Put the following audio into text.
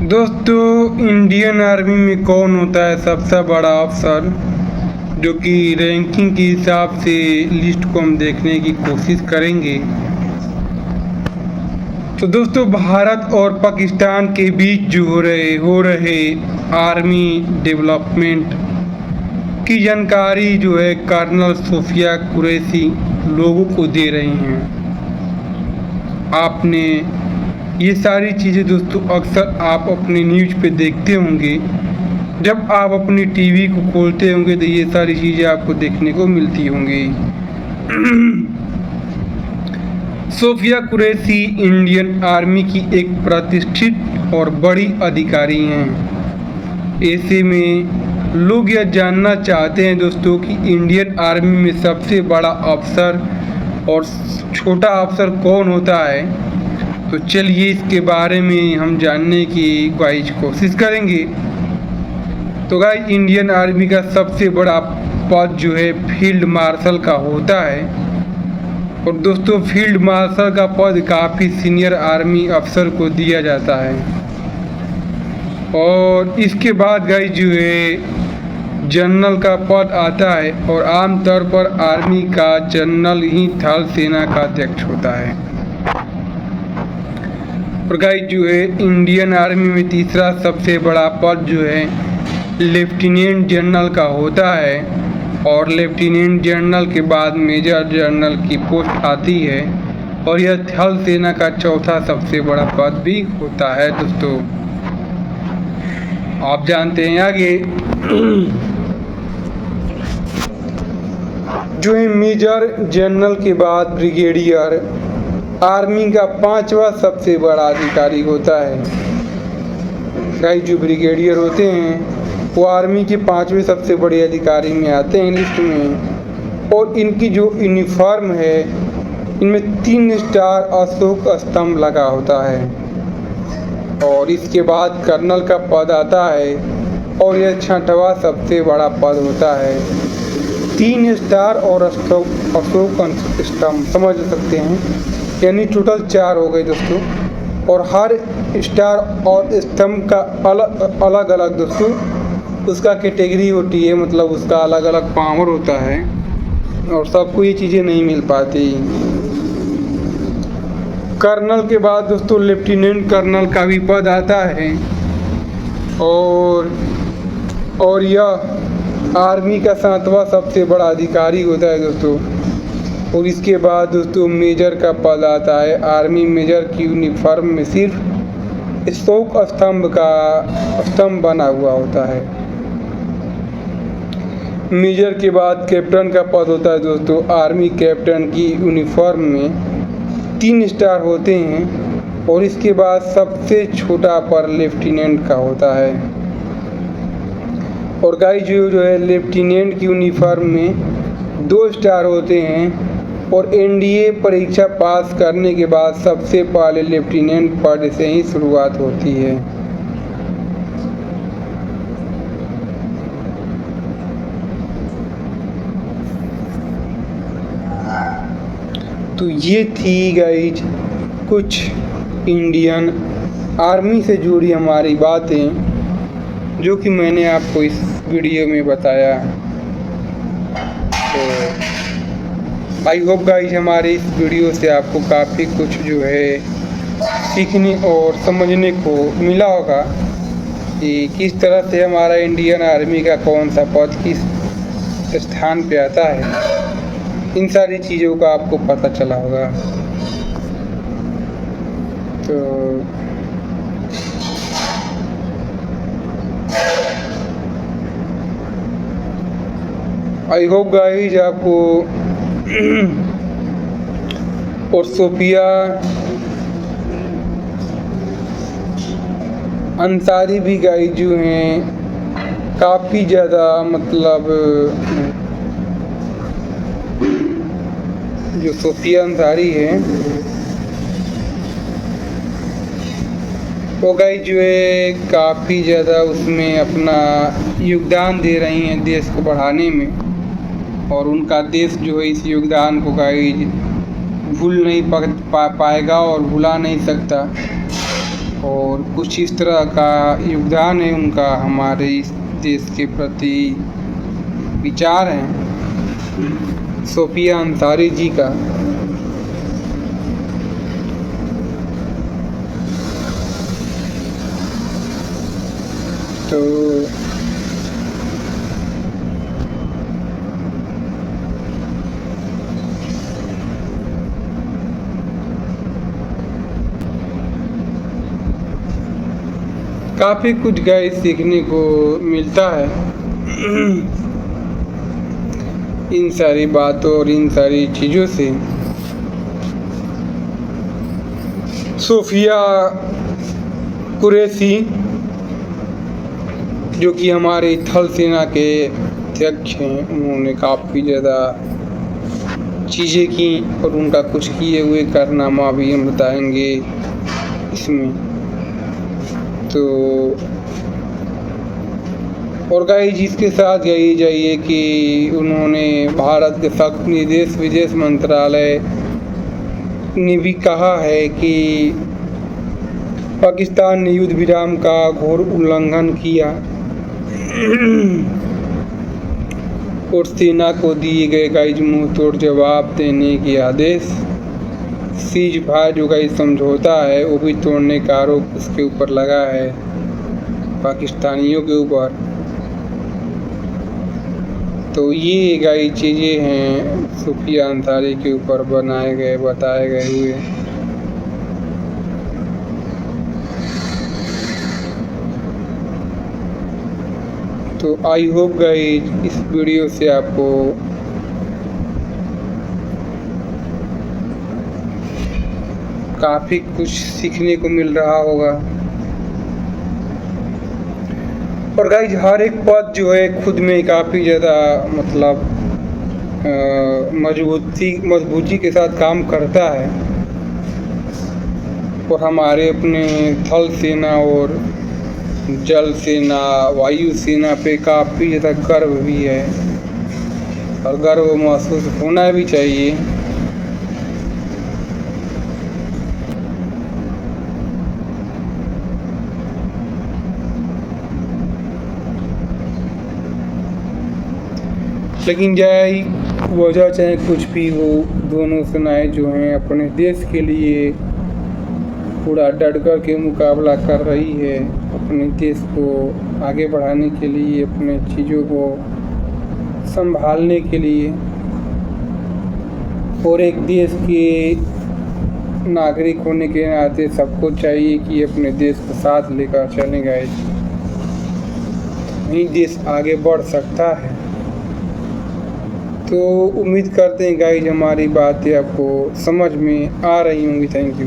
दोस्तों, Indian army में कौन होता है सबसे बड़ा अफसर, जो कि रैंकिंग के हिसाब से लिस्ट को हम देखने की कोशिश करेंगे। तो दोस्तों, भारत और पाकिस्तान के बीच जो हो रहे आर्मी डेवलपमेंट की जानकारी जो है कर्नल सोफिया कुरैशी लोगों को दे रही हैं। आपने ये सारी चीज़ें दोस्तों अक्सर आप अपने न्यूज़ पे देखते होंगे। जब आप अपनी टीवी को खोलते होंगे तो ये सारी चीज़ें आपको देखने को मिलती होंगी। सोफिया कुरैशी इंडियन आर्मी की एक प्रतिष्ठित और बड़ी अधिकारी हैं। ऐसे में लोग यह जानना चाहते हैं दोस्तों कि इंडियन आर्मी में सबसे बड़ा अफसर और छोटा अफसर कौन होता है। तो चलिए इसके बारे में हम जानने की गाइस कोशिश करेंगे। तो गाइस, इंडियन आर्मी का सबसे बड़ा पद जो है फील्ड मार्शल का होता है। और दोस्तों, फील्ड मार्शल का पद काफ़ी सीनियर आर्मी अफसर को दिया जाता है। और इसके बाद गाइस जो है जनरल का पद आता है, और आमतौर पर आर्मी का जनरल ही थल सेना का अध्यक्ष होता है। और गाइस जो है इंडियन आर्मी में तीसरा सबसे बड़ा पद जो है लेफ्टिनेंट जनरल का होता है। और लेफ्टिनेंट जनरल के बाद मेजर जनरल की पोस्ट आती है, और यह थल सेना का चौथा सबसे बड़ा पद भी होता है। दोस्तों, आप जानते हैं आगे जो है मेजर जनरल के बाद ब्रिगेडियर आर्मी का पांचवा सबसे बड़ा अधिकारी होता है। गाइस, जो ब्रिगेडियर होते हैं वो आर्मी के पांचवें सबसे बड़े अधिकारी में आते हैं लिस्ट में। और इनकी जो यूनिफॉर्म है इनमें 3 स्टार अशोक स्तंभ लगा होता है। और इसके बाद कर्नल का पद आता है, और यह 6वां सबसे बड़ा पद होता है। 3 स्टार और अशोक स्तंभ समझ सकते हैं, यानी टोटल 4 हो गए दोस्तों। और हर स्टार और स्तंभ का अलग अलग दोस्तों उसका कैटेगरी होती है, मतलब उसका अलग अलग पावर होता है, और सबको ये चीज़ें नहीं मिल पाती। कर्नल के बाद दोस्तों लेफ्टिनेंट कर्नल का भी पद आता है। और यह आर्मी का 7वां सबसे बड़ा अधिकारी होता है दोस्तों। और इसके बाद दोस्तों मेजर का पद आता है। आर्मी मेजर की यूनिफॉर्म में सिर्फ अशोक स्तंभ बना हुआ होता है। मेजर के बाद कैप्टन का पद होता है दोस्तों। आर्मी कैप्टन की यूनिफॉर्म में 3 स्टार होते हैं। और इसके बाद सबसे छोटा पर लेफ्टिनेंट का होता है। और गाइस जो है लेफ्टिनेंट की यूनिफॉर्म में 2 स्टार होते हैं। और एनडीए परीक्षा पास करने के बाद सबसे पहले लेफ्टिनेंट पद से ही शुरुआत होती है। तो ये थी गाइज कुछ इंडियन आर्मी से जुड़ी हमारी बातें, जो कि मैंने आपको इस वीडियो में बताया। तो आई होप गाइज हमारे इस वीडियो से आपको काफ़ी कुछ जो है सीखने और समझने को मिला होगा कि किस तरह से हमारा इंडियन आर्मी का कौन सा पद किस स्थान पे आता है। इन सारी चीज़ों का आपको पता चला होगा। तो आई होप गाइज आपको और सोफिया अंसारी भी गाइज जो हैं काफ़ी ज़्यादा, मतलब जो सोफिया अंसारी है वो गाइज जो है काफ़ी ज़्यादा उसमें अपना योगदान दे रही हैं देश को बढ़ाने में। और उनका देश जो है इस योगदान को गाइज भूल नहीं पाएगा और भुला नहीं सकता। और कुछ इस तरह का योगदान है उनका हमारे इस देश के प्रति विचार हैं सोफिया अंसारी जी का। तो काफ़ी कुछ गाइस सीखने को मिलता है इन सारी बातों और इन सारी चीज़ों से। सोफिया कुरैशी जो कि हमारे थल सेना के अध्यक्ष हैं, उन्होंने काफ़ी ज़्यादा चीज़ें की और उनका कुछ किए हुए कारनामा भी हम बताएंगे इसमें। तो और गाइस जिसके साथ यही जाइए कि उन्होंने भारत के शक्ति देश विदेश मंत्रालय ने भी कहा है कि पाकिस्तान ने युद्ध विराम का घोर उल्लंघन किया और सेना को दिए गए गाइस मुंह तोड़ जवाब देने के आदेश। सीज फायर जो गाइस समझौता है वो भी तोड़ने का आरोप उसके ऊपर लगा है पाकिस्तानियों के ऊपर। तो ये गाइस चीज़ें हैं सोफिया अंसारी के ऊपर बताए गए हुए। तो आई होप गाइस इस वीडियो से आपको काफ़ी कुछ सीखने को मिल रहा होगा। और गाइस हर एक पद जो है खुद में काफ़ी ज़्यादा मतलब मजबूती के साथ काम करता है और हमारे अपने थल सेना और जल सेना वायु सेना पे काफ़ी ज़्यादा गर्व भी है और गर्व महसूस होना भी चाहिए। लेकिन चाहे वजह चाहे कुछ भी हो, दोनों सेनाएं जो हैं अपने देश के लिए पूरा डट कर के मुकाबला कर रही है, अपने देश को आगे बढ़ाने के लिए, अपने चीज़ों को संभालने के लिए। और एक देश के नागरिक होने के नाते सबको चाहिए कि अपने देश को साथ लेकर चलें गाइस, नहीं देश आगे बढ़ सकता है। तो उम्मीद करते हैं गाइस हमारी बातें आपको समझ में आ रही होंगी। Thank you.